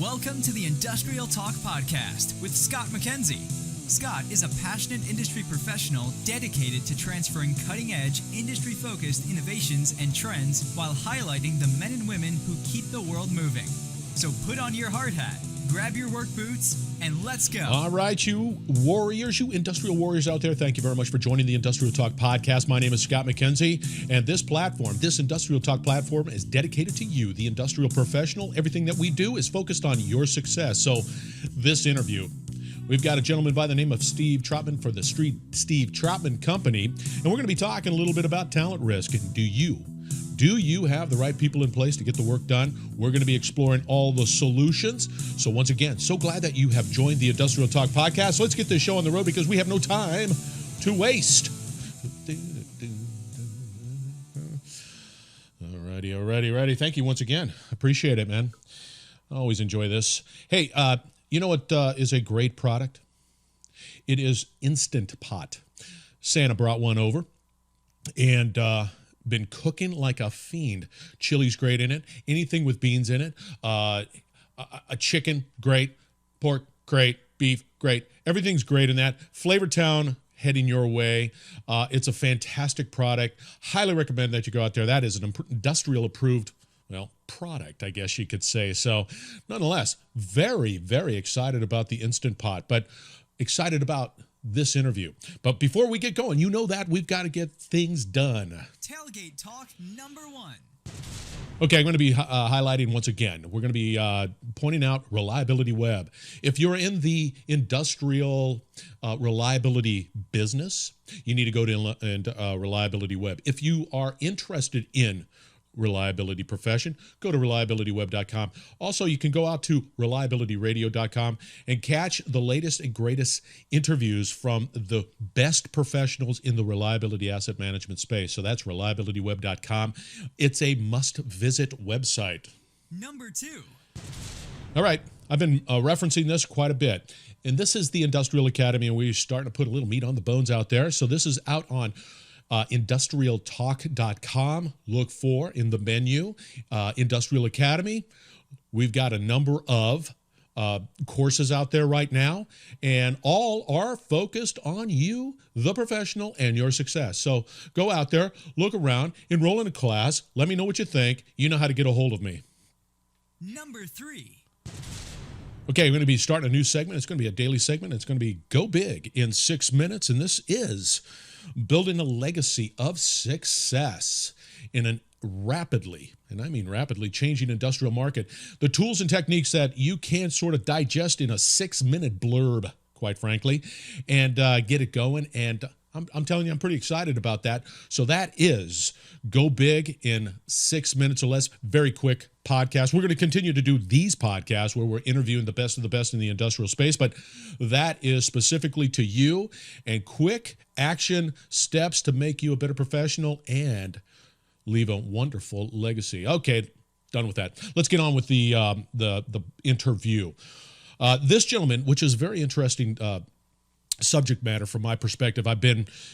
Welcome to the Industrial Talk Podcast with Scott McKenzie. Scott is a passionate industry professional dedicated to transferring cutting-edge, industry-focused innovations and trends while highlighting the men and women who keep the world moving. So put on your hard hat, grab your work boots, and let's go. All right, you warriors, you industrial warriors out there, thank you very much for joining the Industrial Talk Podcast. My name is Scott McKenzie, and this platform, this Industrial Talk platform, is dedicated to you, the industrial professional. Everything that we do is focused on your success. So this interview, we've got a gentleman by the name of Steve Trautman for the Steve Trautman Company, and we're going to be talking a little bit about talent risk. And do you have the right people in place to get the work done? We're going to be exploring all the solutions. So once again, so glad that you have joined the Industrial Talk Podcast. So let's get this show on the road because we have no time to waste. Alrighty. Thank you once again. Appreciate it, man. I always enjoy this. Hey, you know what is a great product? It is Instant Pot. Santa brought one over, and been cooking like a fiend. Chili's great in it. Anything with beans in it. A chicken, great. Pork, great. Beef, great. Everything's great in that. Flavor Town, heading your way. It's a fantastic product. Highly recommend that you go out there. That is an industrial approved, product, I guess you could say. So nonetheless, very, very excited about the Instant Pot, but excited about this interview. But before we get going, you know that we've got to get things done. Tailgate Talk number 1. Okay, I'm going to be highlighting once again. We're going to be pointing out Reliability Web. If you're in the industrial reliability business, you need to go to Reliability Web. If you are interested in reliability profession, go to reliabilityweb.com. Also, you can go out to reliabilityradio.com and catch the latest and greatest interviews from the best professionals in the reliability asset management space. So that's reliabilityweb.com. It's a must-visit website. Number 2. All right. I've been referencing this quite a bit. And this is the Industrial Academy, and we're starting to put a little meat on the bones out there. So this is out on industrialtalk.com. Look for in the menu Industrial Academy. We've got a number of courses out there right now, and all are focused on you, the professional, and your success. So go out there, look around, enroll in a class. Let me know what you think. You know how to get a hold of me. Number 3. Okay, we're going to be starting a new segment. It's going to be a daily segment. It's going to be Go Big in 6 minutes, and this is building a legacy of success in a rapidly, and I mean rapidly, changing industrial market. The tools and techniques that you can sort of digest in a 6-minute blurb, quite frankly, and get it going. And I'm telling you, I'm pretty excited about that. So that is Go Big in 6 minutes or less. Very quick podcast. We're going to continue to do these podcasts where we're interviewing the best of the best in the industrial space, but that is specifically to you and quick action steps to make you a better professional and leave a wonderful legacy. Okay, done with that. Let's get on with the interview. This gentleman, which is very interesting subject matter from my perspective.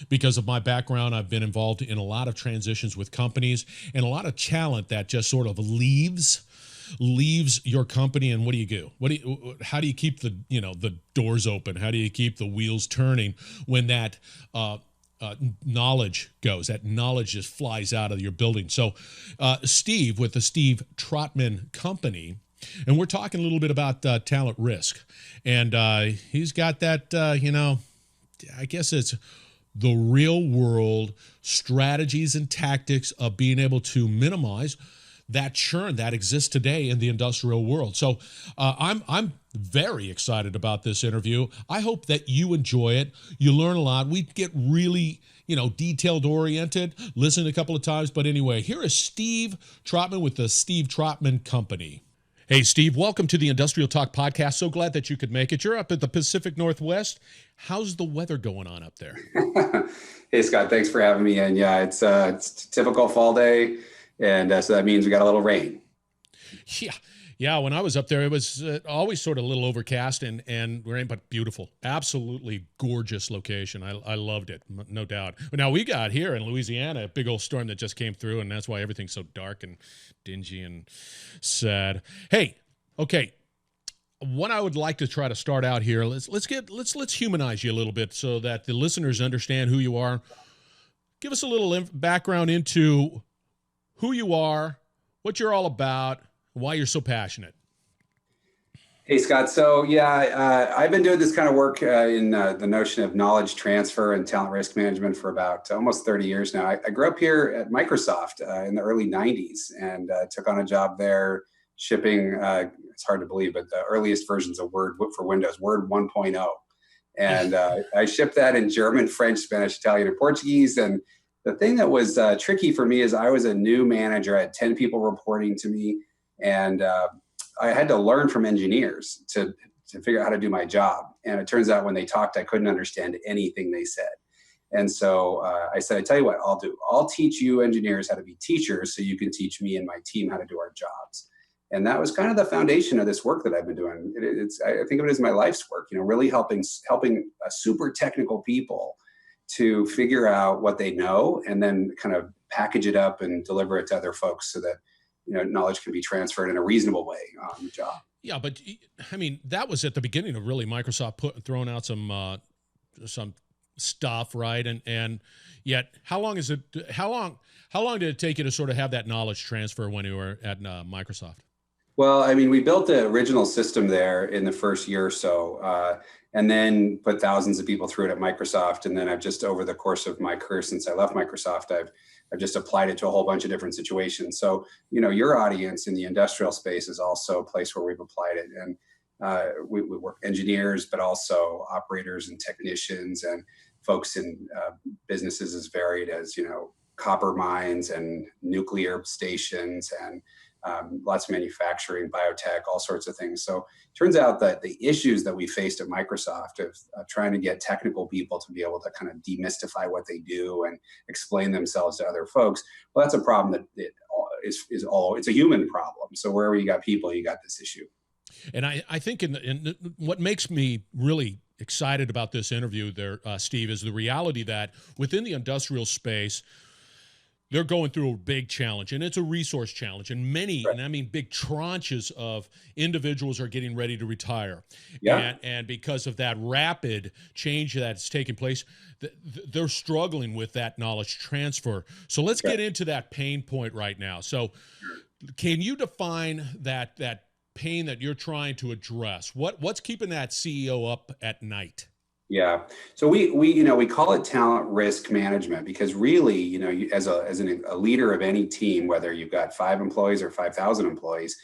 Because of my background, I've been involved in a lot of transitions with companies and a lot of talent that just sort of leaves your company. And what do you do? How do you keep the doors open? How do you keep the wheels turning when that knowledge goes? That knowledge just flies out of your building. So Steve with the Steve Trautman Company, and we're talking a little bit about talent risk. And he's got that, I guess it's the real world strategies and tactics of being able to minimize that churn that exists today in the industrial world. So I'm very excited about this interview. I hope that you enjoy it. You learn a lot. We get really, detailed oriented, listen a couple of times. But anyway, here is Steve Trautman with the Steve Trautman Company. Hey, Steve, welcome to the Industrial Talk Podcast. So glad that you could make it. You're up at the Pacific Northwest. How's the weather going on up there? Hey, Scott, thanks for having me. And yeah, it's a typical fall day. And so that means we got a little rain. Yeah. When I was up there, it was always sort of a little overcast and rain, but beautiful. Absolutely gorgeous location. I loved it, no doubt. But now we got here in Louisiana a big old storm that just came through, and that's why everything's so dark and dingy and sad. Hey, okay. what I would like to try to start out here, let's humanize you a little bit so that the listeners understand who you are. Give us a little background into who you are, what you're all about, why you're so passionate. Hey, Scott. So I've been doing this kind of work in the notion of knowledge transfer and talent risk management for about almost 30 years now. I grew up here at Microsoft in the early 90s and took on a job there shipping, it's hard to believe, but the earliest versions of Word for Windows, Word 1.0. And I shipped that in German, French, Spanish, Italian, and Portuguese. And the thing that was tricky for me is I was a new manager. I had 10 people reporting to me. And I had to learn from engineers to figure out how to do my job. And it turns out when they talked, I couldn't understand anything they said. And so I said, I tell you what I'll do. I'll teach you engineers how to be teachers so you can teach me and my team how to do our jobs. And that was kind of the foundation of this work that I've been doing. I think of it as my life's work, really helping super technical people to figure out what they know and then kind of package it up and deliver it to other folks so that knowledge can be transferred in a reasonable way on the job. Yeah, but I mean, that was at the beginning of really Microsoft throwing out some stuff, right? And yet, how long did it take you to sort of have that knowledge transfer when you were at Microsoft? Well, I mean, we built the original system there in the first year or so, and then put thousands of people through it at Microsoft. And then I've just, over the course of my career since I left Microsoft, I've just applied it to a whole bunch of different situations. So, your audience in the industrial space is also a place where we've applied it. And we work engineers, but also operators and technicians and folks in businesses as varied as, copper mines and nuclear stations and lots of manufacturing, biotech, all sorts of things. So it turns out that the issues that we faced at Microsoft of trying to get technical people to be able to kind of demystify what they do and explain themselves to other folks, well, that's a problem that it's a human problem. So wherever you got people, you got this issue. And I think in what makes me really excited about this interview there, Steve, is the reality that within the industrial space, they're going through a big challenge, and it's a resource challenge. And many, right. And I mean big tranches of individuals are getting ready to retire. Yeah. And because of that rapid change that's taking place, they're struggling with that knowledge transfer. So let's get into that pain point right now. So can you define that pain that you're trying to address? What's keeping that CEO up at night? Yeah. So we call it talent risk management because really, as a leader of any team, whether you've got 5 employees or 5,000 employees,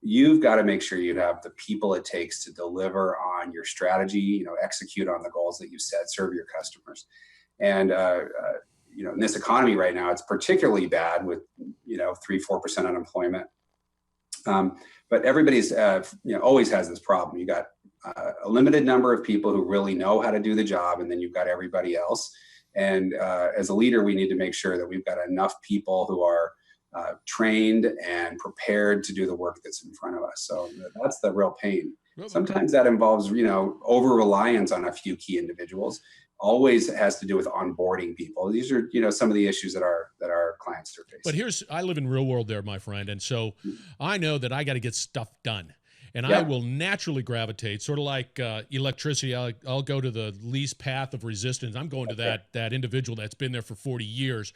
you've got to make sure you have the people it takes to deliver on your strategy, execute on the goals that you've set, serve your customers. And, in this economy right now, it's particularly bad with, 3-4% unemployment. But everybody's, always has this problem. You got a limited number of people who really know how to do the job, and then you've got everybody else. And as a leader, we need to make sure that we've got enough people who are trained and prepared to do the work that's in front of us. So that's the real pain. Sometimes that involves, over-reliance on a few key individuals. Always has to do with onboarding people. These are, some of the issues that our clients are facing. But I live in real world there, my friend. And so I know that I got to get stuff done. And I will naturally gravitate, sort of like electricity. I'll go to the least path of resistance. I'm going to that individual that's been there for 40 years.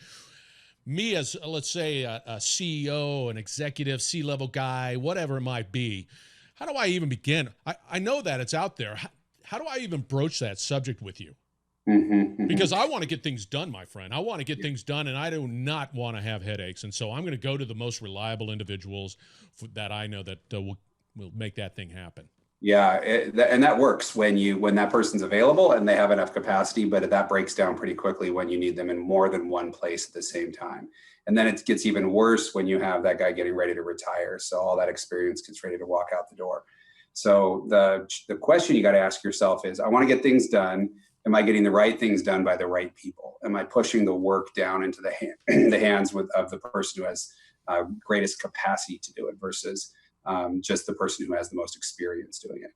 Me as, let's say, a CEO, an executive, C-level guy, whatever it might be, how do I even begin? I know that it's out there. How do I even broach that subject with you? Because I want to get things done, my friend. I want to get things done, and I do not want to have headaches. And so I'm going to go to the most reliable individuals that I know that will make that thing happen. Yeah, and that works when that person's available and they have enough capacity, but that breaks down pretty quickly when you need them in more than one place at the same time. And then it gets even worse when you have that guy getting ready to retire. So all that experience gets ready to walk out the door. So the question you got to ask yourself is, I want to get things done. Am I getting the right things done by the right people? Am I pushing the work down into the hands of the person who has greatest capacity to do it versus just the person who has the most experience doing it?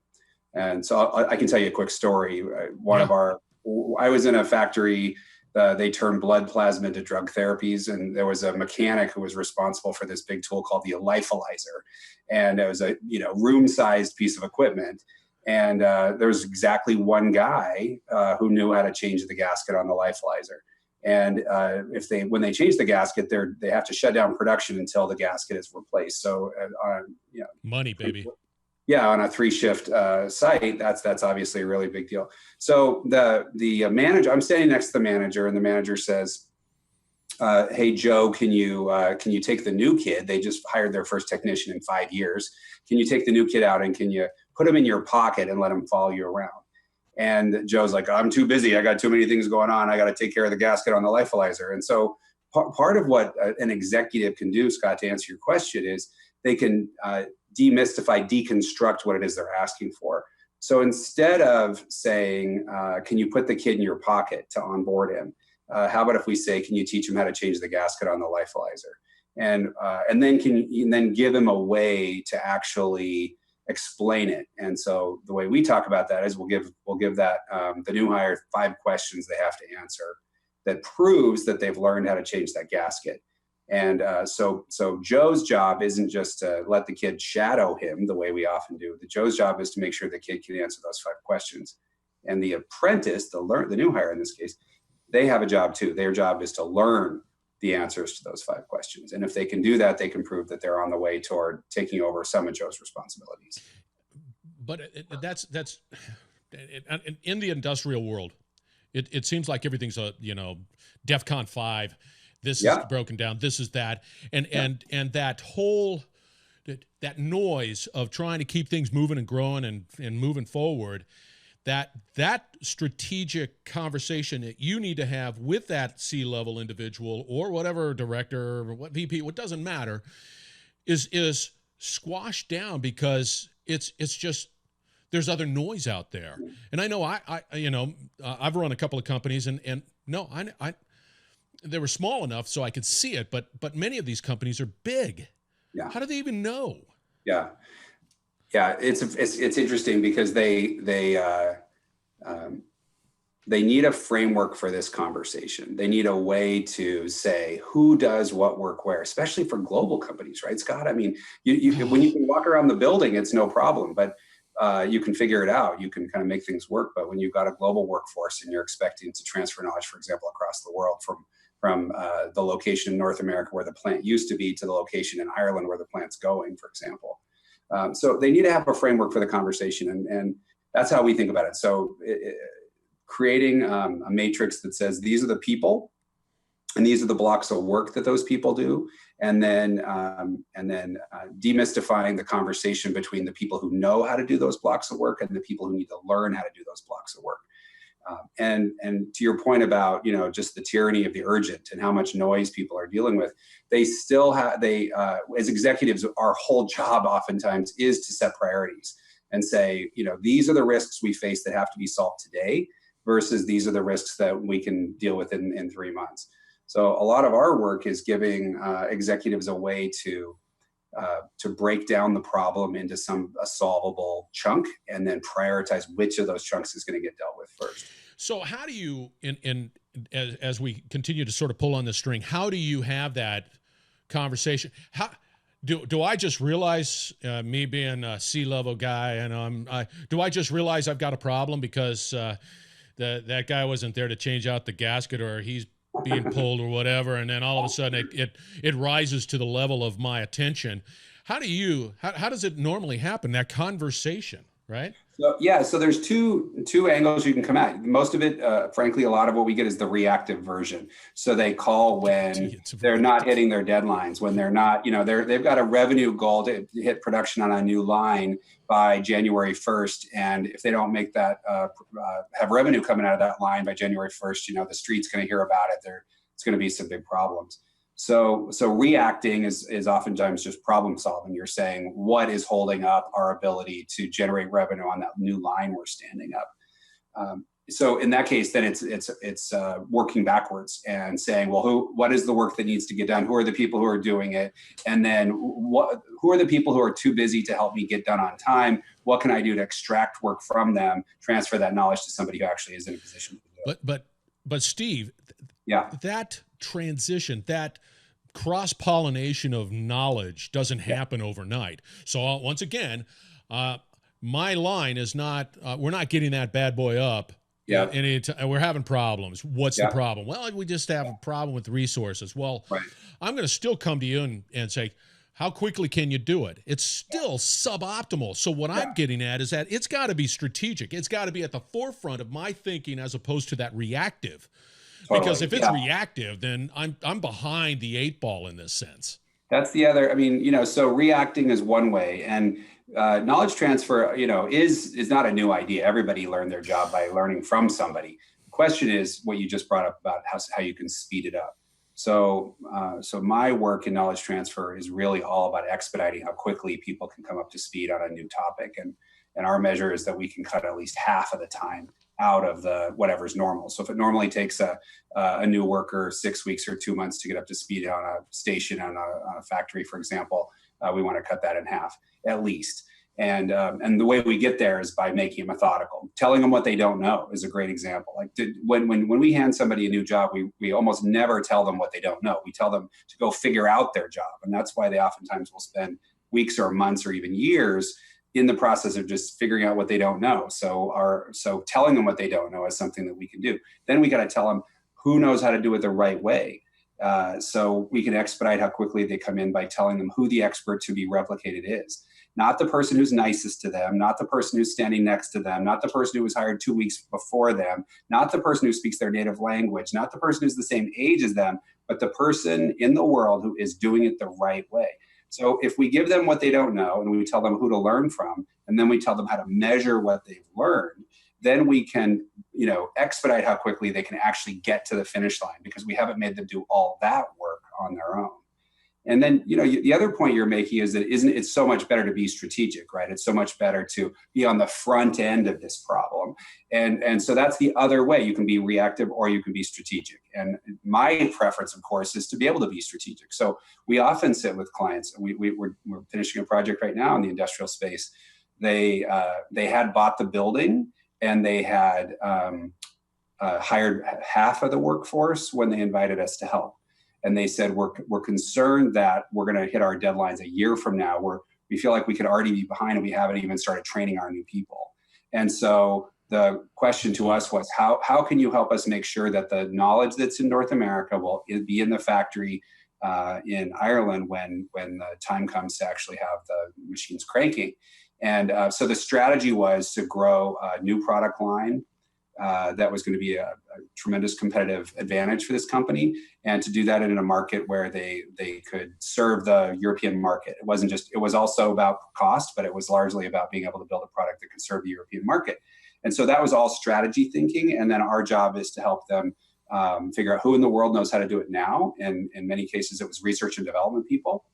And so I can tell you a quick story. I was in a factory They turned blood plasma into drug therapies. And there was a mechanic who was responsible for this big tool called the lyophilizer. And it was a room-sized piece of equipment. And there was exactly one guy who knew how to change the gasket on the lyophilizer. And when they change the gasket, they have to shut down production until the gasket is replaced. So, money, baby. Yeah, on a 3-shift site, that's obviously a really big deal. So the manager, I'm standing next to the manager, and the manager says, "Hey Joe, can you take the new kid? They just hired their first technician in 5 years. Can you take the new kid out and can you put him in your pocket and let him follow you around?" And Joe's like, "I'm too busy. I got too many things going on. I got to take care of the gasket on the lyophilizer." And so part of what an executive can do, Scott, to answer your question, is they can demystify, deconstruct what it is they're asking for. So instead of saying, "Can you put the kid in your pocket to onboard him?" How about if we say, "Can you teach him how to change the gasket on the lyophilizer?" And then give him a way to actually explain it. And so the way we talk about that is we'll give that the new hire 5 questions they have to answer that proves that they've learned how to change that gasket. And so Joe's job isn't just to let the kid shadow him the way we often do. Joe's job is to make sure the kid can answer those 5 questions. And the apprentice, the new hire in this case, they have a job too. Their job is to learn the answers to those 5 questions. And if they can do that, they can prove that they're on the way toward taking over some of Joe's responsibilities. But that's in the industrial world, it seems like everything's DEFCON 5. This is broken down. This is that, and that whole that noise of trying to keep things moving and growing and moving forward. That strategic conversation that you need to have with that C-level individual or whatever director or what VP, what doesn't matter, is squashed down because it's just there's other noise out there. And I know I've run a couple of companies and no, I they were small enough so I could see it, but many of these companies are big. Yeah. How do they even know? Yeah. Yeah, it's interesting because they need a framework for this conversation. They need a way to say who does what work where, especially for global companies, right, Scott? I mean, when you can walk around the building, it's no problem, but you can figure it out. You can kind of make things work. But when you've got a global workforce and you're expecting to transfer knowledge, for example, across the world from the location in North America where the plant used to be to the location in Ireland where the plant's going, for example. So they need to have a framework for the conversation, and that's how we think about it. So creating a matrix that says these are the people, and these are the blocks of work that those people do, and then demystifying the conversation between the people who know how to do those blocks of work and the people who need to learn how to do those blocks of work. And to your point about just the tyranny of the urgent and how much noise people are dealing with, they still have as executives, our whole job oftentimes is to set priorities and say, these are the risks we face that have to be solved today versus these are the risks that we can deal with in 3 months. So a lot of our work is giving executives a way to break down the problem into a solvable chunk and then prioritize which of those chunks is going to get dealt with first. So how do you, as we continue to sort of pull on the string, how do you have that conversation? How do I just realize, me being a C-level guy, and do I just realize I've got a problem because that guy wasn't there to change out the gasket, or he's being pulled or whatever, and then all of a sudden it rises to the level of my attention? How does it normally happen, that conversation, right? So there's two angles you can come at. Most of it, frankly, a lot of what we get is the reactive version. So they call when they're not hitting their deadlines, when they're not, they've got a revenue goal to hit production on a new line by January 1st. And if they don't make that, have revenue coming out of that line by January 1st, the street's going to hear about it. It's going to be some big problems. So reacting is oftentimes just problem solving. You're saying what is holding up our ability to generate revenue on that new line we're standing up. So in that case, then it's working backwards and saying, well, what is the work that needs to get done? Who are the people who are doing it? And then who are the people who are too busy to help me get done on time? What can I do to extract work from them, transfer that knowledge to somebody who actually is in a position to do it? But Steve, Yeah. that transition, that cross-pollination of knowledge doesn't happen overnight. So once again, my line is not, we're not getting that bad boy up. Yeah. And we're having problems. What's the Yeah. problem? Well, we just have a problem with resources. Well, Right. I'm going to still come to you and say, how quickly can you do it? It's still suboptimal. So what I'm getting at is that it's got to be strategic. It's got to be at the forefront of my thinking as opposed to that reactive. Totally. Because if it's reactive, then I'm behind the 8 ball in this sense. That's the other. I mean, so reacting is one way, and knowledge transfer, is not a new idea. Everybody learned their job by learning from somebody. The question is what you just brought up about how you can speed it up. So my work in knowledge transfer is really all about expediting how quickly people can come up to speed on a new topic, and our measure is that we can cut at least half of the time out of the whatever's normal. So if it normally takes a new worker 6 weeks or 2 months to get up to speed on a station, on a factory, for example, we want to cut that in half at least. And the way we get there is by making it methodical. Telling them what they don't know is a great example. Like when we hand somebody a new job, we almost never tell them what they don't know. We tell them to go figure out their job. And that's why they oftentimes will spend weeks or months or even years in the process of just figuring out what they don't know. So telling them what they don't know is something that we can do. Then we got to tell them who knows how to do it the right way. So we can expedite how quickly they come in by telling them who the expert to be replicated is. Not the person who's nicest to them, not the person who's standing next to them, not the person who was hired 2 weeks before them, not the person who speaks their native language, not the person who's the same age as them, but the person in the world who is doing it the right way. So if we give them what they don't know and we tell them who to learn from, and then we tell them how to measure what they've learned, then we can, expedite how quickly they can actually get to the finish line, because we haven't made them do all that work on their own. And then, the other point you're making is that it's so much better to be strategic, right? It's so much better to be on the front end of this problem. And so that's the other way. You can be reactive or you can be strategic. And my preference, of course, is to be able to be strategic. So we often sit with clients. We're finishing a project right now in the industrial space. They had bought the building, and they had hired half of the workforce when they invited us to help. And they said, we're concerned that we're going to hit our deadlines a year from now, where we feel like we could already be behind and we haven't even started training our new people. And so the question to us was, how can you help us make sure that the knowledge that's in North America will be in the factory in Ireland when the time comes to actually have the machines cranking? And so the strategy was to grow a new product line that was going to be a tremendous competitive advantage for this company, and to do that in a market where they could serve the European market. It was also about cost, but it was largely about being able to build a product that could serve the European market. And so that was all strategy thinking. And then our job is to help them figure out who in the world knows how to do it now. And in many cases, it was research and development people.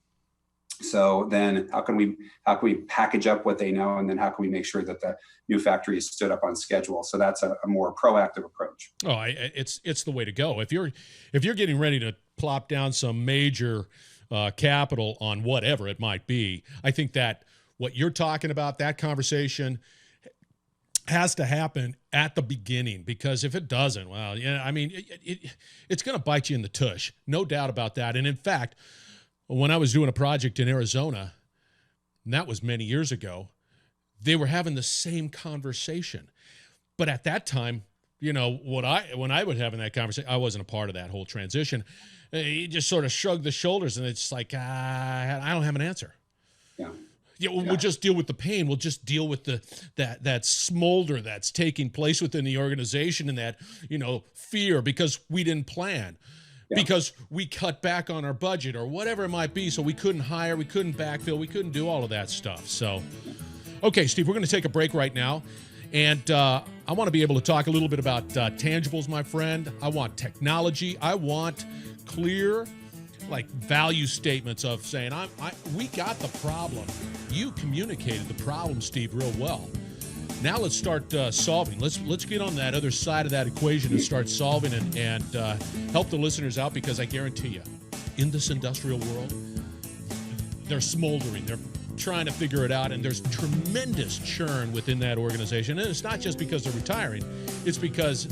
So then how can we package up what they know, and then how can we make sure that the new factory is stood up on schedule? So that's a more proactive approach. Oh, it's the way to go. If you're getting ready to plop down some major capital on whatever it might be, I think that what you're talking about, that conversation has to happen at the beginning, because if it doesn't, well, yeah, I mean, it's going to bite you in the tush, no doubt about that. And in fact, when I was doing a project in Arizona, and that was many years ago, they were having the same conversation. But at that time, when I would have in that conversation, I wasn't a part of that whole transition. You just sort of shrugged the shoulders, and it's like, I don't have an answer. Yeah. We'll just deal with the pain. We'll just deal with that smolder that's taking place within the organization, and that, fear because we didn't plan. Yeah. Because we cut back on our budget or whatever it might be, so we couldn't hire, we couldn't backfill, we couldn't do all of that stuff. So, okay, Steve, we're going to take a break right now, and I want to be able to talk a little bit about tangibles, my friend. I want technology. I want clear, value statements of saying, we got the problem. You communicated the problem, Steve, real well. Now let's start solving. Let's get on that other side of that equation and start solving and help the listeners out, because I guarantee you, in this industrial world, they're smoldering. They're trying to figure it out, and there's tremendous churn within that organization. And it's not just because they're retiring. It's because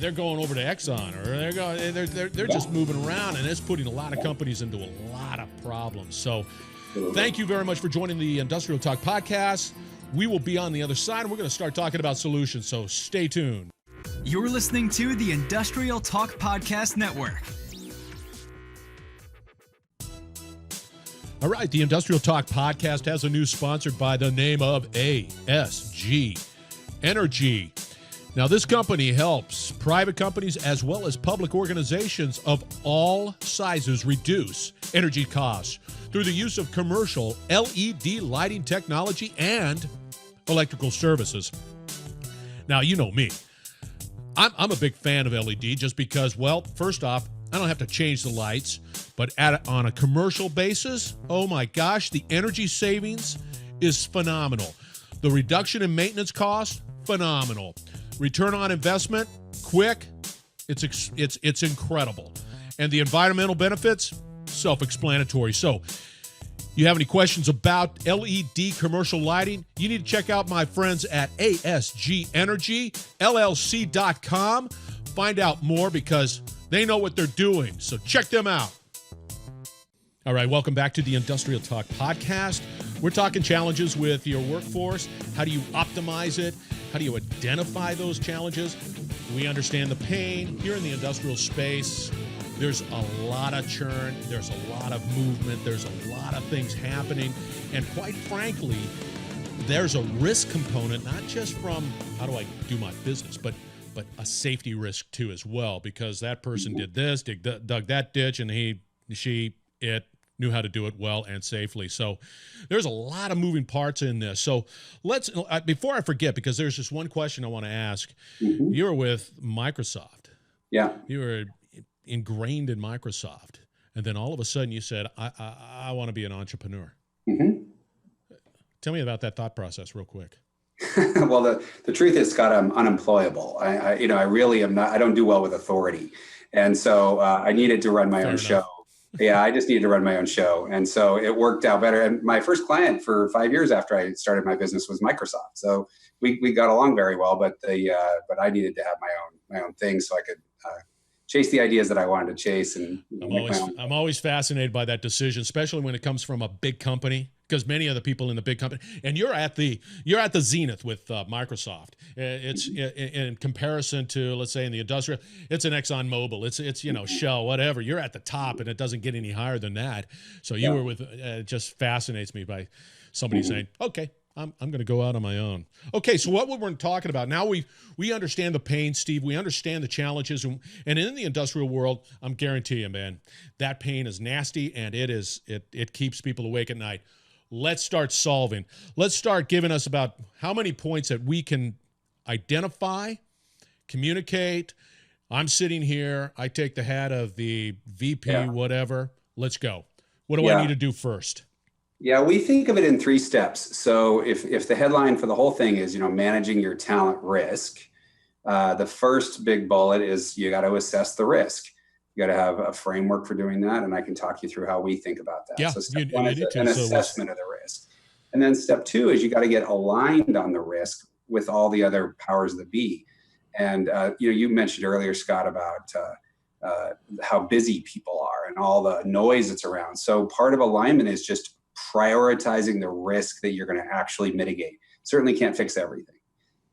they're going over to Exxon, or they're just moving around, and it's putting a lot of companies into a lot of problems. So thank you very much for joining the Industrial Talk podcast. We will be on the other side, and we're going to start talking about solutions, so stay tuned. You're listening to the Industrial Talk Podcast Network. All right, the Industrial Talk podcast has a new sponsor by the name of ASG Energy. Now, this company helps private companies as well as public organizations of all sizes reduce energy costs through the use of commercial LED lighting technology and electrical services. Now, you know me. I'm a big fan of LED just because, well, first off, I don't have to change the lights, but on a commercial basis, oh my gosh, the energy savings is phenomenal. The reduction in maintenance costs, phenomenal. Return on investment, quick, it's incredible. And the environmental benefits, self-explanatory. So, you have any questions about LED commercial lighting? You need to check out my friends at ASGEnergyLLC.com. Find out more because they know what they're doing. So check them out. All right, welcome back to the Industrial Talk podcast. We're talking challenges with your workforce. How do you optimize it? How do you identify those challenges? We understand the pain here in the industrial space. There's a lot of churn. There's a lot of movement. There's a lot of things happening. And quite frankly, there's a risk component, not just from how do I do my business, but a safety risk too as well, because that person did this, dug that ditch, and it knew how to do it well and safely. So there's a lot of moving parts in this. So let's, before I forget, because there's just one question I want to ask. You were with Microsoft. Yeah. You were ingrained in Microsoft, and then all of a sudden you said, I want to be an entrepreneur. Tell me about that thought process real quick. Well, the truth is, Scott, I'm unemployable. I really am not. I don't do well with authority, and so I needed to run my own show. Yeah, I just needed to run my own show, and so it worked out better. And my first client for 5 years after I started my business was Microsoft. So we got along very well, but I needed to have my own thing so I could chase the ideas that I wanted to chase. And I'm always fascinated by that decision, especially when it comes from a big company, because many of the people in the big company, and you're at the zenith with Microsoft. It's in comparison to, let's say, in the industrial, it's an Exxon Mobil, it's Shell, whatever. You're at the top, and it doesn't get any higher than that. So you were with. It just fascinates me by somebody saying, okay, I'm going to go out on my own. Okay, so what we're talking about now, we understand the pain, Steve. We understand the challenges, and in the industrial world, I'm guarantee you, man, that pain is nasty, and it keeps people awake at night. Let's start solving. Let's start giving us about how many points that we can identify, communicate. I'm sitting here. I take the hat of the VP, whatever. Let's go. What do I need to do first? Yeah, we think of it in 3 steps. So if the headline for the whole thing is, managing your talent risk, the first big bullet is you got to assess the risk. You got to have a framework for doing that, and I can talk you through how we think about that. Yeah, so step 1 is an assessment of the risk. And then step 2 is you got to get aligned on the risk with all the other powers that be. And you mentioned earlier, Scott, about how busy people are and all the noise that's around. So part of alignment is just prioritizing the risk that you're going to actually mitigate. Certainly can't fix everything.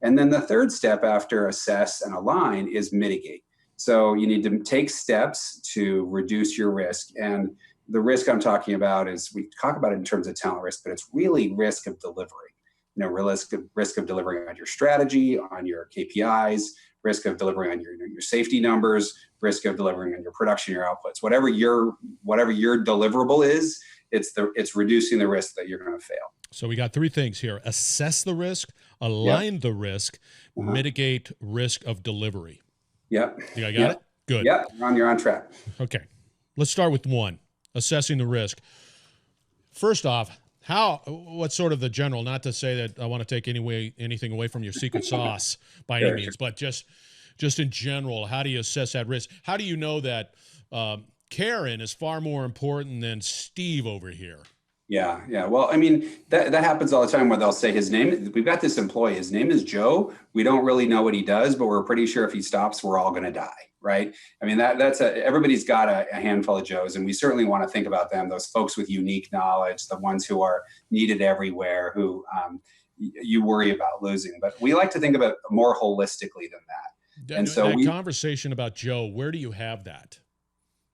And then the third step after assess and align is mitigate. So you need to take steps to reduce your risk. And the risk I'm talking about is, we talk about it in terms of talent risk, but it's really risk of delivery. Risk of delivering on your strategy, on your KPIs, risk of delivering on your safety numbers, risk of delivering on your production, your outputs. Whatever your deliverable is, it's reducing the risk that you're going to fail. So we got 3 things here: assess the risk, align the risk, mitigate risk of delivery. Yep. You got it? Good. Yep. You're on track. Okay. Let's start with 1, assessing the risk. First off, what's sort of the general, not to say that I want to take anything away from your secret sauce by any means, but just in general, how do you assess that risk? How do you know that Karen is far more important than Steve over here? Yeah, yeah. Well, I mean, that happens all the time where they'll say his name. We've got this employee. His name is Joe. We don't really know what he does, but we're pretty sure if he stops, we're all going to die, right? I mean, everybody's got a handful of Joes, and we certainly want to think about them. Those folks with unique knowledge, the ones who are needed everywhere, who you worry about losing. But we like to think about it more holistically than that. And so that conversation about Joe, where do you have that?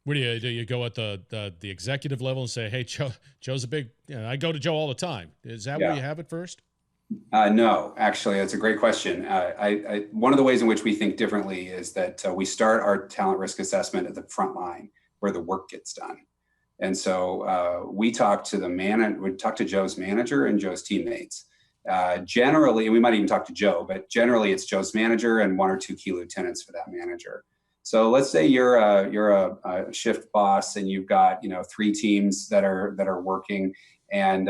Where do you go at the executive level and say, hey, Joe's a big, I go to Joe all the time. Is that where you have it first? No, actually, that's a great question. One of the ways in which we think differently is that we start our talent risk assessment at the front line where the work gets done. And so we talk to Joe's manager and Joe's teammates. Generally, we might even talk to Joe, but generally it's Joe's manager and one or two key lieutenants for that manager. So let's say you're a shift boss and you've got 3 teams that are working, and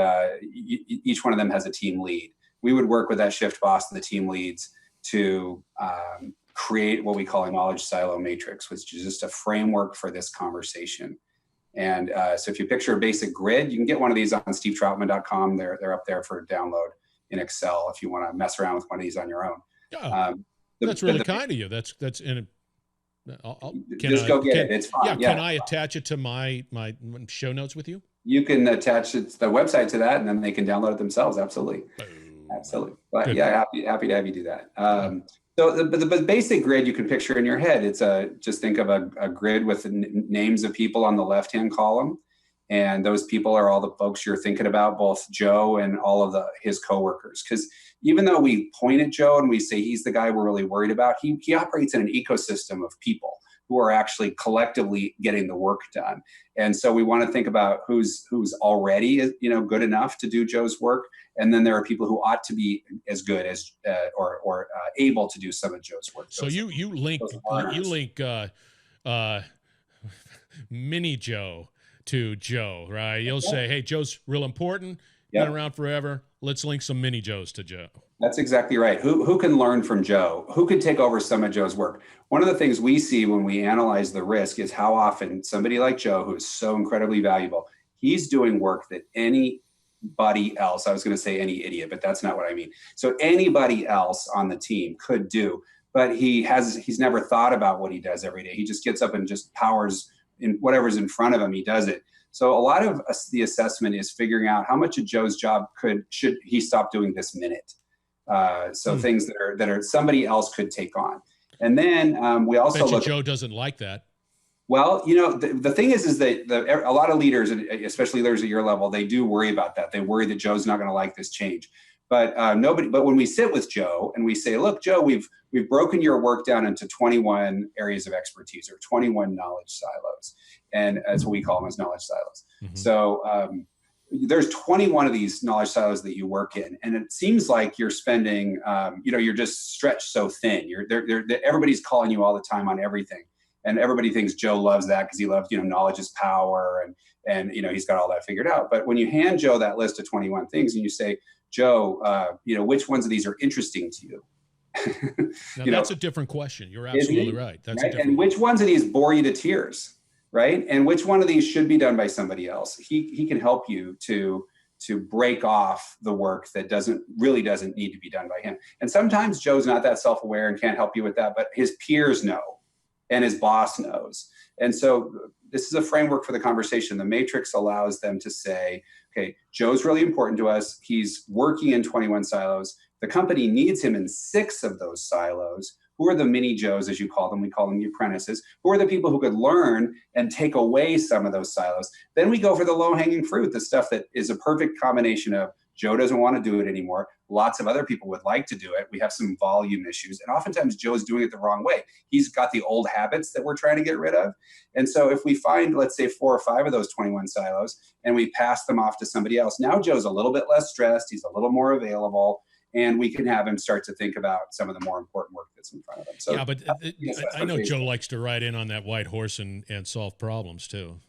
each one of them has a team lead. We would work with that shift boss and the team leads to create what we call a knowledge silo matrix, which is just a framework for this conversation. And so if you picture a basic grid, you can get one of these on stevetrautman.com. They're up there for download in Excel if you want to mess around with one of these on your own. That's really kind of you. That's in. Go get it. It's fine. Yeah. Can I attach it to my show notes with you? You can attach the website to that, and then they can download it themselves. Absolutely. Absolutely. But Good. Yeah, happy to have you do that. So the basic grid you can picture in your head, it's just think of a grid with names of people on the left-hand column. And those people are all the folks you're thinking about, both Joe and all of his coworkers. Because even though we point at Joe and we say he's the guy we're really worried about, he operates in an ecosystem of people who are actually collectively getting the work done. And so we want to think about who's already good enough to do Joe's work, and then there are people who ought to be as good as or able to do some of Joe's work. So you link mini Joe to Joe, right? You'll say, hey, Joe's real important, been around forever. Let's link some mini Joes to Joe. That's exactly right. Who can learn from Joe? Who could take over some of Joe's work? One of the things we see when we analyze the risk is how often somebody like Joe, who is so incredibly valuable, he's doing work that anybody else, I was going to say any idiot, but that's not what I mean. So anybody else on the team could do, but he's never thought about what he does every day. He just gets up and just powers in whatever's in front of him, he does it. So a lot of the assessment is figuring out how much of Joe's job should he stop doing this minute. Things that are somebody else could take on. And then we also look. Joe doesn't like that. Well, the thing is that a lot of leaders, especially leaders at your level, they do worry about that. They worry that Joe's not going to like this change. But But when we sit with Joe and we say, look, Joe, we've broken your work down into 21 areas of expertise or 21 knowledge silos, and that's what we call them as knowledge silos. Mm-hmm. So there's 21 of these knowledge silos that you work in, and it seems like you're spending, you're just stretched so thin. Everybody's calling you all the time on everything, and everybody thinks Joe loves that because he loves, knowledge is power, and he's got all that figured out. But when you hand Joe that list of 21 things and you say, Joe, which ones of these are interesting to you? Now, that's a different question. You're absolutely right. That's right? And which ones of these bore you to tears, right? And which one of these should be done by somebody else? He can help you to break off the work that doesn't need to be done by him. And sometimes Joe's not that self-aware and can't help you with that, but his peers know, and his boss knows. And so this is a framework for the conversation. The matrix allows them to say, okay, Joe's really important to us. He's working in 21 silos. The company needs him in 6 of those silos. Who are the mini Joes, as you call them? We call them the apprentices. Who are the people who could learn and take away some of those silos? Then we go for the low-hanging fruit, the stuff that is a perfect combination of Joe doesn't want to do it anymore. Lots of other people would like to do it. We have some volume issues. And oftentimes Joe's doing it the wrong way. He's got the old habits that we're trying to get rid of. And so if we find, let's say, 4 or 5 of those 21 silos and we pass them off to somebody else, now Joe's a little bit less stressed. He's a little more available. And we can have him start to think about some of the more important work that's in front of him. So, yeah, but I know Joe likes to ride in on that white horse and solve problems too.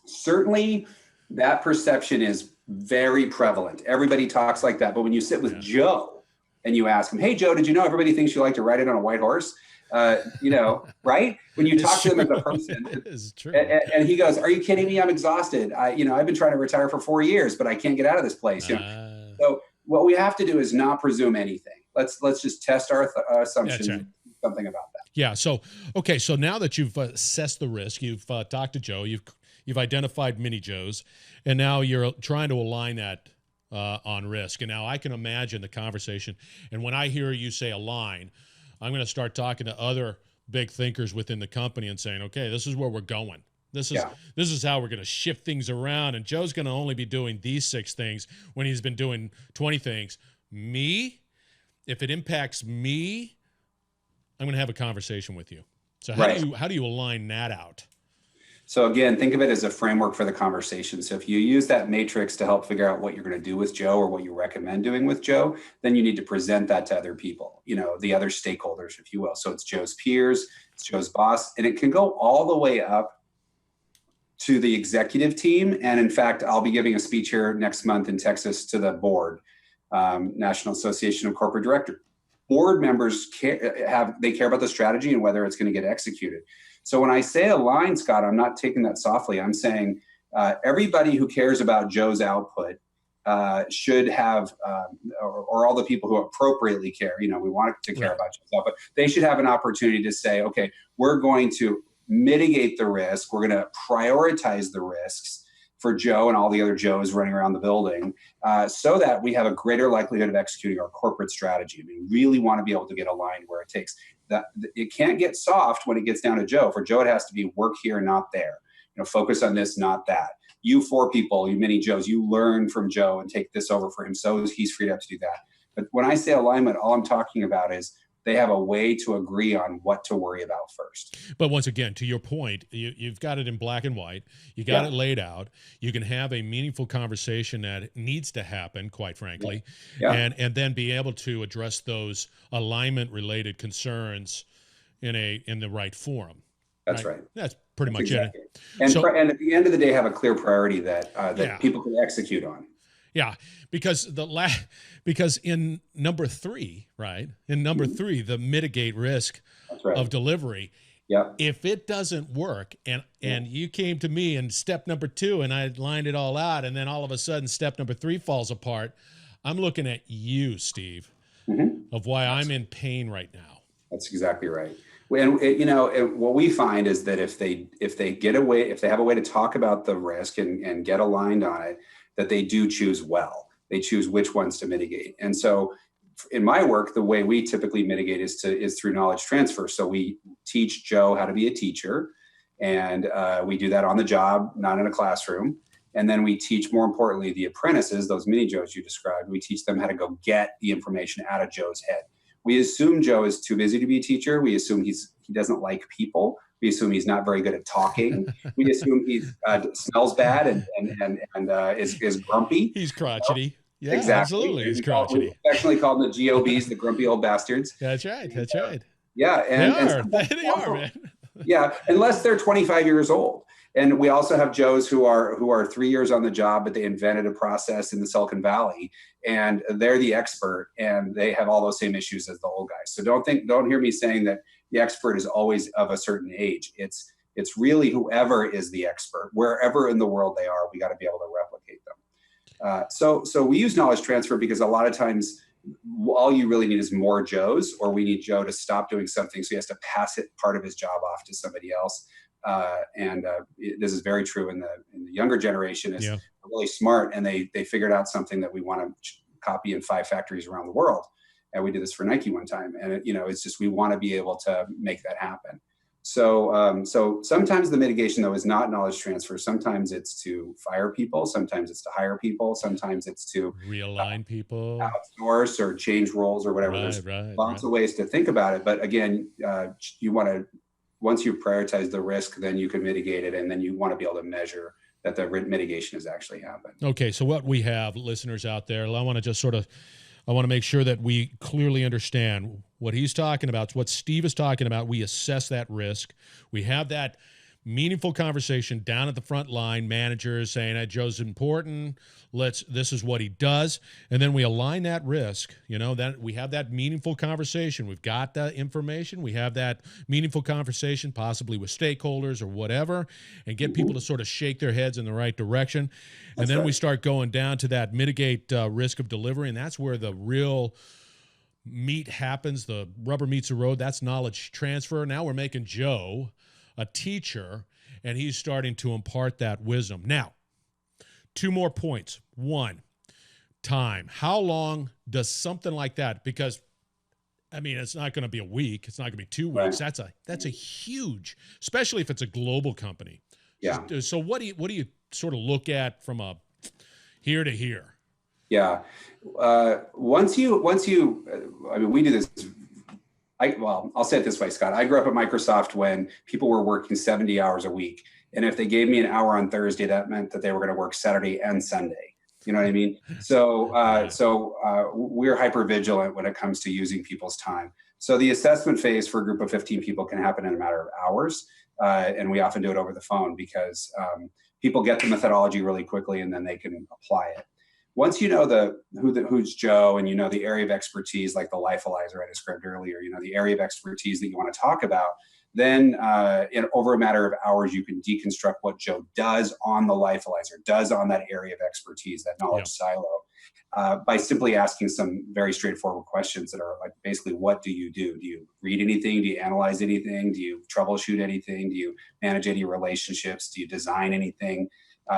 Certainly, that perception is very prevalent. Everybody talks like that. But when you sit with Joe and you ask him, hey, Joe, did you know everybody thinks you like to ride it on a white horse? Right? When you It's talk to them as a true. person, It is true. and he goes, "Are you kidding me? I'm exhausted. I've been trying to retire for 4 years, but I can't get out of this place." So what we have to do is not presume anything. Let's just test our assumptions. That's right. Something about that. Yeah. So, okay. So now that you've assessed the risk, you've talked to Joe, you've identified mini Joes, and now you're trying to align that on risk. And now I can imagine the conversation. And when I hear you say align, I'm going to start talking to other big thinkers within the company and saying, okay, this is where we're going. This is how we're going to shift things around. And Joe's going to only be doing these 6 things when he's been doing 20 things. Me, if it impacts me, I'm going to have a conversation with you. So how do you align that out? So again, think of it as a framework for the conversation. So if you use that matrix to help figure out what you're going to do with Joe or what you recommend doing with Joe, then you need to present that to other people, the other stakeholders, if you will. So it's Joe's peers, it's Joe's boss, and it can go all the way up to the executive team. And in fact, I'll be giving a speech here next month in Texas to the board, National Association of Corporate Directors. Board members care about the strategy and whether it's going to get executed. So when I say align, Scott, I'm not taking that softly. I'm saying everybody who cares about Joe's output should have, or all the people who appropriately care, we want to care about Joe's output, they should have an opportunity to say, okay, we're going to mitigate the risk. We're going to prioritize the risks for Joe and all the other Joes running around the building so that we have a greater likelihood of executing our corporate strategy. We really want to be able to get aligned where it takes. It can't get soft when it gets down to Joe. For Joe, it has to be work here, not there. Focus on this, not that. You 4 people, you mini Joes, you learn from Joe and take this over for him so he's freed up to do that. But when I say alignment, all I'm talking about is they have a way to agree on what to worry about first. But once again, to your point, you've got it in black and white. You got it laid out. You can have a meaningful conversation that needs to happen, quite frankly, and then be able to address those alignment-related concerns in the right forum. That's right. That's pretty much exactly it. And at the end of the day, have a clear priority that people can execute on. Yeah, because because in number 3, right? In number 3, the mitigate risk of delivery. Yeah. If it doesn't work, and you came to me and step number 2, and I lined it all out, and then all of a sudden step number 3 falls apart, I'm looking at you, Steve, of why I'm in pain right now. That's exactly right. And what we find is that if they have a way to talk about the risk and get aligned on it, that they do choose well. They choose which ones to mitigate. And so in my work, the way we typically mitigate is through knowledge transfer. So we teach Joe how to be a teacher, and we do that on the job, not in a classroom. And then we teach, more importantly, the apprentices, those mini Joes you described, we teach them how to go get the information out of Joe's head. We assume Joe is too busy to be a teacher. We assume he doesn't like people. We assume he's not very good at talking. We assume he smells bad and is grumpy. He's crotchety. Yeah, exactly. Absolutely. He's crotchety. We actually call them the GOBs, the grumpy old bastards. That's right. That's right. Yeah. They are, man. Yeah, unless they're 25 years old. And we also have Joes who are 3 years on the job, but they invented a process in the Silicon Valley, and they're the expert, and they have all those same issues as the old guys. So don't hear me saying that the expert is always of a certain age. It's really whoever is the expert, wherever in the world they are. We got to be able to replicate them. So we use knowledge transfer because a lot of times all you really need is more Joes, or we need Joe to stop doing something, so he has to pass part of his job off to somebody else. This is very true in the younger generation. Is really smart, and they figured out something that we want to copy in 5 factories around the world. And we did this for Nike one time, and it's just we want to be able to make that happen. So sometimes the mitigation though is not knowledge transfer. Sometimes it's to fire people. Sometimes it's to hire people. Sometimes it's to realign people, outsource or change roles or whatever. There's lots of ways to think about it. But again, you want to. Once you've prioritized the risk, then you can mitigate it, and then you want to be able to measure that the mitigation has actually happened. Okay, so what we have, listeners out there, I want to make sure that we clearly understand what he's talking about, what Steve is talking about. We assess that risk. We have that meaningful conversation down at the front line, managers saying, hey, Joe's important. This is what he does. And then we align that risk, that we have that meaningful conversation. We've got the information. We have that meaningful conversation, possibly with stakeholders or whatever, and get people to sort of shake their heads in the right direction. And then we start going down to that mitigate risk of delivery. And that's where the real meat happens. The rubber meets the road. That's knowledge transfer. Now we're making Joe a teacher, and he's starting to impart that wisdom. Now, 2 more points. 1, time. How long does something like that, because it's not going to be a week, it's not going to be 2 weeks. Right. That's a huge, especially if it's a global company. Yeah. So what do you sort of look at from a here to here? Yeah. Once you, we do this. I'll say it this way, Scott. I grew up at Microsoft when people were working 70 hours a week. And if they gave me an hour on Thursday, that meant that they were going to work Saturday and Sunday. You know what I mean? So we're hyper vigilant when it comes to using people's time. So the assessment phase for a group of 15 people can happen in a matter of hours. And we often do it over the phone because people get the methodology really quickly and then they can apply it. Once you know who's Joe and you know the area of expertise, like the lifealyzer I described earlier, the area of expertise that you want to talk about, then over a matter of hours, you can deconstruct what Joe does on the lifealyzer, does on that area of expertise, that knowledge silo, by simply asking some very straightforward questions that are like, basically, what do you do? Do you read anything? Do you analyze anything? Do you troubleshoot anything? Do you manage any relationships? Do you design anything?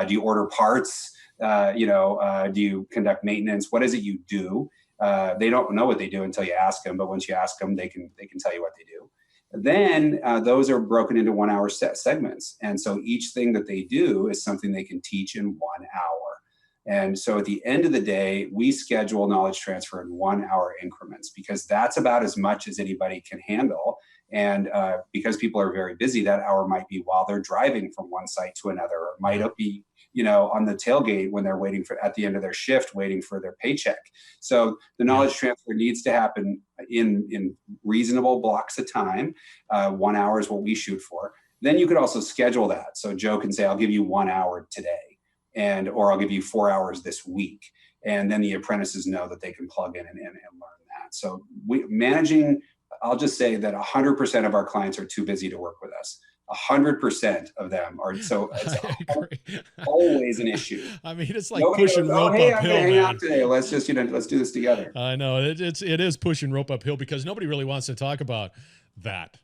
Do you order parts? Do you conduct maintenance? What is it you do? They don't know what they do until you ask them, but once you ask them, they can tell you what they do. Then those are broken into 1 hour segments. And so each thing that they do is something they can teach in 1 hour. And so at the end of the day, we schedule knowledge transfer in 1 hour increments because that's about as much as anybody can handle. And because people are very busy, that hour might be while they're driving from one site to another, or it might be on the tailgate when they're waiting at the end of their shift, waiting for their paycheck. So the knowledge transfer needs to happen in reasonable blocks of time. 1 hour is what we shoot for. Then you could also schedule that. So Joe can say, I'll give you 1 hour today, or I'll give you 4 hours this week. And then the apprentices know that they can plug in and learn that. So I'll just say that 100% of our clients are too busy to work with us. 100% of them are. So it's always an issue. It's like pushing rope uphill. I'm gonna hang out today. Let's just let's do this together. I know it is pushing rope uphill because nobody really wants to talk about that.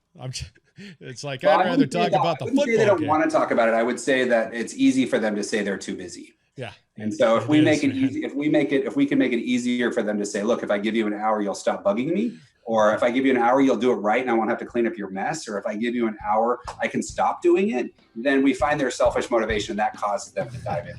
It's like I'd rather talk about the football game. They don't want to talk about it. I would say that it's easy for them to say they're too busy. Yeah. And so if we can make it easier for them to say, look, if I give you an hour, you'll stop bugging me. Or if I give you an hour, you'll do it right and I won't have to clean up your mess. Or if I give you an hour, I can stop doing it. Then we find their selfish motivation that causes them to dive in.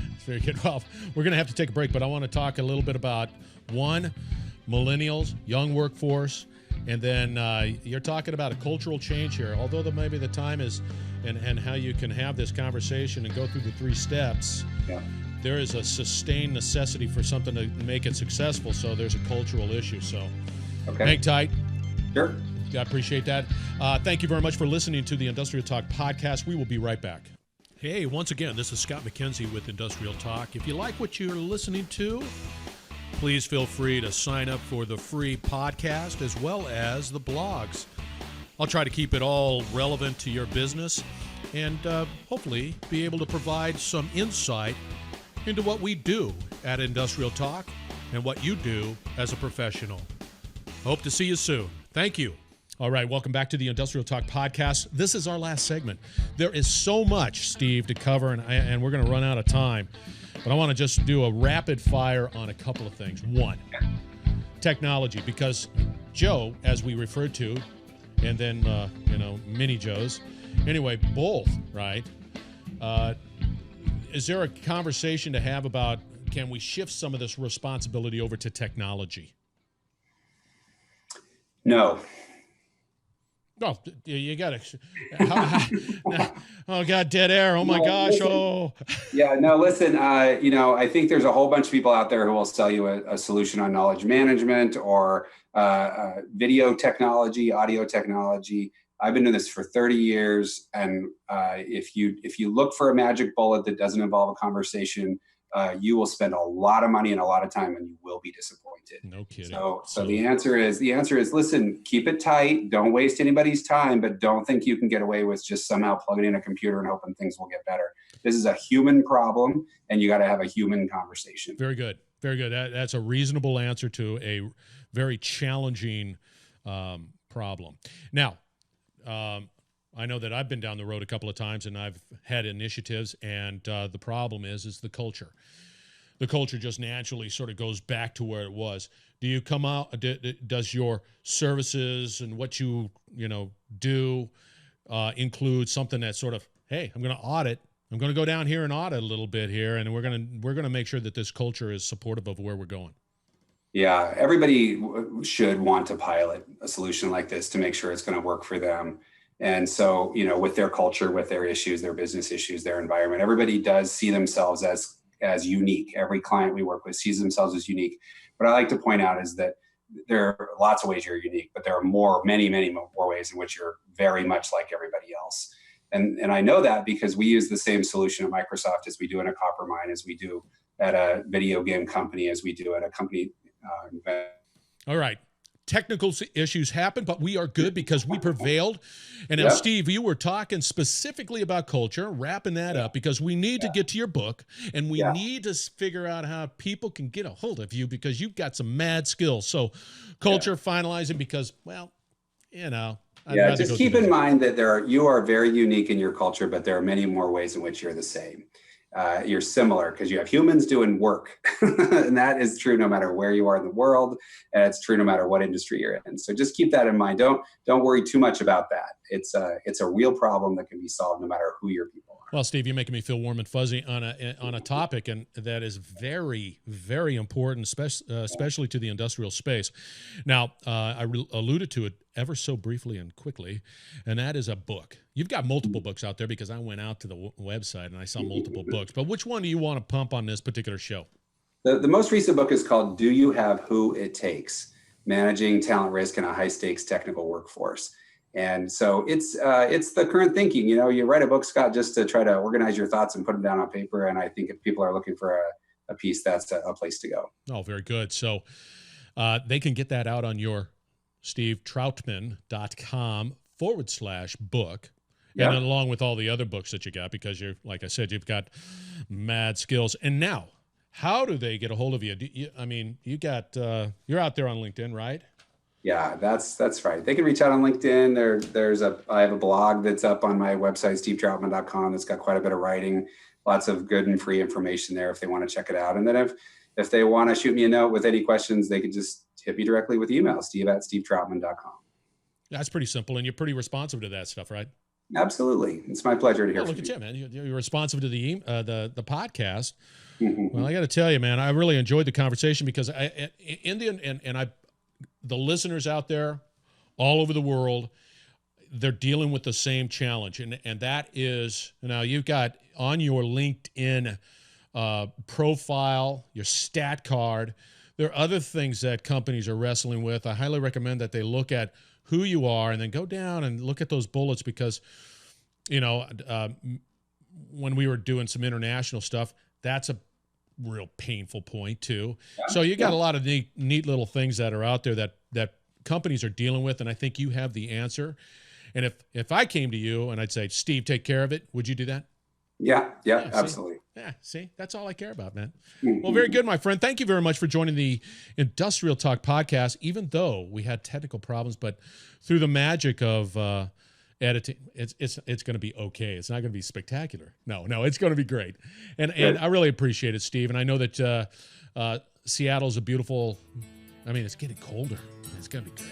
That's very good. Well, we're going to have to take a break, but I want to talk a little bit about millennials, young workforce, and then you're talking about a cultural change here. Although maybe the time is and how you can have this conversation and go through the 3 steps. Yeah. There is a sustained necessity for something to make it successful. So there's a cultural issue. So hang tight. Sure. I appreciate that. Thank you very much for listening to the Industrial Talk podcast. We will be right back. Hey, once again, this is Scott McKenzie with Industrial Talk. If you like what you're listening to, please feel free to sign up for the free podcast as well as the blogs. I'll try to keep it all relevant to your business and hopefully be able to provide some insight into what we do at Industrial Talk and what you do as a professional. Hope to see you soon. Thank you. All right, welcome back to the Industrial Talk podcast. This is our last segment. There is so much, Steve, to cover, and we're going to run out of time. But I want to just do a rapid fire on a couple of things. 1, technology, because Joe, as we referred to, and then, mini Joes. Anyway, both, right? Is there a conversation to have about, can we shift some of this responsibility over to technology? No. Oh, you got to. Oh, God, dead air. Oh, my gosh. Listen. Oh. Yeah, no, listen, I think there's a whole bunch of people out there who will sell you a solution on knowledge management or video technology, audio technology. I've been doing this for 30 years. And if you look for a magic bullet that doesn't involve a conversation, you will spend a lot of money and a lot of time, and you will be disappointed. No kidding. So the answer is, listen, keep it tight. Don't waste anybody's time, but don't think you can get away with just somehow plugging in a computer and hoping things will get better. This is a human problem, and you got to have a human conversation. Very good. Very good. That's a reasonable answer to a very challenging problem. Now, I know that I've been down the road a couple of times, and I've had initiatives, and the problem is the culture. The culture just naturally sort of goes back to where it was. Do you come out? Does your services and what you do include something that sort of, hey, I'm going to audit. I'm going to go down here and audit a little bit here, and we're going to make sure that this culture is supportive of where we're going. Yeah, everybody should want to pilot a solution like this to make sure it's going to work for them. And so, with their culture, with their issues, their business issues, their environment, everybody does see themselves as unique. Every client we work with sees themselves as unique. What I like to point out is that there are lots of ways you're unique, but there are many more ways in which you're very much like everybody else. And I know that because we use the same solution at Microsoft as we do in a copper mine, as we do at a video game company, as we do at a company. All right. Technical issues happen, but we are good because we prevailed. And now, Steve, you were talking specifically about culture, wrapping that up, because we need to get to your book, and we need to figure out how people can get a hold of you, because you've got some mad skills. So culture, finalizing, because, well, just keep in mind that you are very unique in your culture, but there are many more ways in which you're the same. You're similar because you have humans doing work, and that is true no matter where you are in the world, and it's true no matter what industry you're in. So just keep that in mind. Don't worry too much about that. It's a real problem that can be solved no matter who your people are. Well, Steve, you're making me feel warm and fuzzy on a topic, and that is very, very important, especially to the industrial space. Now, I alluded to it ever so briefly and quickly, and that is a book. You've got multiple books out there, because I went out to the website and I saw multiple books. But which one do you want to pump on this particular show? The most recent book is called Do You Have Who It Takes? Managing Talent Risk in a High-Stakes Technical Workforce. And so it's the current thinking. You write a book, Scott, just to try to organize your thoughts and put them down on paper. And I think if people are looking for a piece, that's a place to go. Oh, very good. So they can get that out on your stevetrautman.com/book. And then along with all the other books that you got, because like I said, you've got mad skills. And now, how do they get a hold of you? You're out there on LinkedIn, right? Yeah, that's right. They can reach out on LinkedIn. I have a blog that's up on my website, stevetrautman.com. That's got quite a bit of writing, lots of good and free information there if they want to check it out. And then if they want to shoot me a note with any questions, they could just hit me directly with email, steve@stevetrautman.com. That's pretty simple, and you're pretty responsive to that stuff, right? Absolutely. It's my pleasure to hear from you. Look at you, man. You're responsive to the podcast. Well, I got to tell you, man, I really enjoyed the conversation, because the listeners out there all over the world, they're dealing with the same challenge. And that is, now you've got on your LinkedIn profile, your stat card, there are other things that companies are wrestling with. I highly recommend that they look at who you are and then go down and look at those bullets, because, when we were doing some international stuff, that's a real painful point too. Yeah. So you got a lot of neat little things that are out there that companies are dealing with, and I think you have the answer. And if I came to you and I'd say, Steve, take care of it, would you do that? Yeah, absolutely. See, that's all I care about, man. Well, very good, my friend. Thank you very much for joining the Industrial Talk podcast, even though we had technical problems, but through the magic of editing, it's going to be okay. It's not going to be spectacular. No, it's going to be great. And I really appreciate it, Steve. And I know that Seattle's a beautiful, it's getting colder. It's going to be great.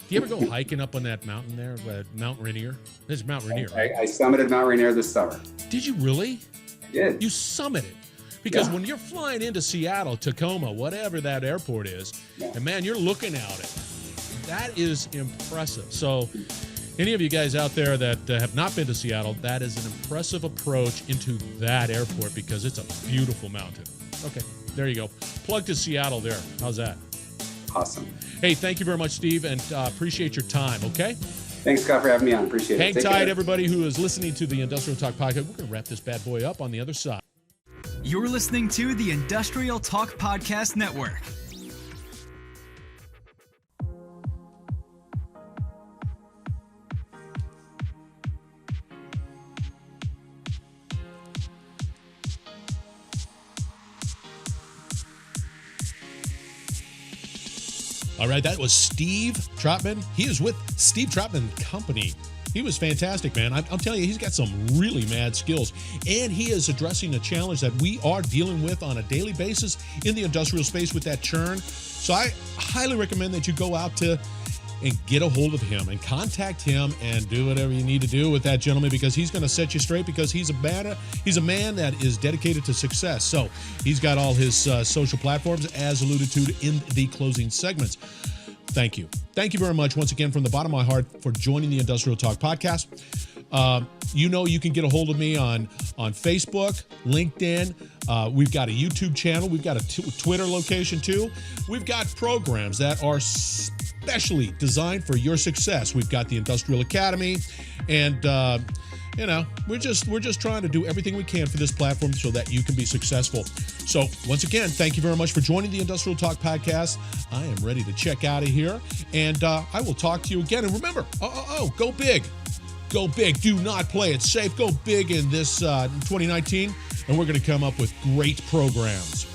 Do you ever go hiking up on that mountain there, Mount Rainier? This is Mount Rainier, right? I summited Mount Rainier this summer. Did you really? I did. You summited? Because when you're flying into Seattle, Tacoma, whatever that airport is, and man, you're looking out at it. That is impressive. So any of you guys out there that have not been to Seattle, that is an impressive approach into that airport, because it's a beautiful mountain. Okay, there you go. Plug to Seattle there. How's that? Awesome. Hey, thank you very much, Steve, and appreciate your time, okay? Thanks, Scott, for having me on. Appreciate it. Hang tight, everybody who is listening to the Industrial Talk Podcast. We're going to wrap this bad boy up on the other side. You're listening to the Industrial Talk Podcast Network. All right, that was Steve Trautman. He is with Steve Trautman Company. He was fantastic, man. I'm telling you, he's got some really mad skills. And he is addressing a challenge that we are dealing with on a daily basis in the industrial space with that churn. So I highly recommend that you go out to and get a hold of him and contact him and do whatever you need to do with that gentleman, because he's going to set you straight, because he's a man that is dedicated to success. So he's got all his social platforms, as alluded to in the closing segments. Thank you. Thank you very much once again from the bottom of my heart for joining the Industrial Talk Podcast. You can get a hold of me on Facebook, LinkedIn. We've got a YouTube channel. We've got a Twitter location too. We've got programs that are specially designed for your success. We've got the Industrial Academy, and we're just trying to do everything we can for this platform so that you can be successful. So once again, thank you very much for joining the Industrial Talk Podcast. I am ready to check out of here, and I will talk to you again. And remember, go big. Go big. Do not play it safe. Go big in this 2019, and we're going to come up with great programs.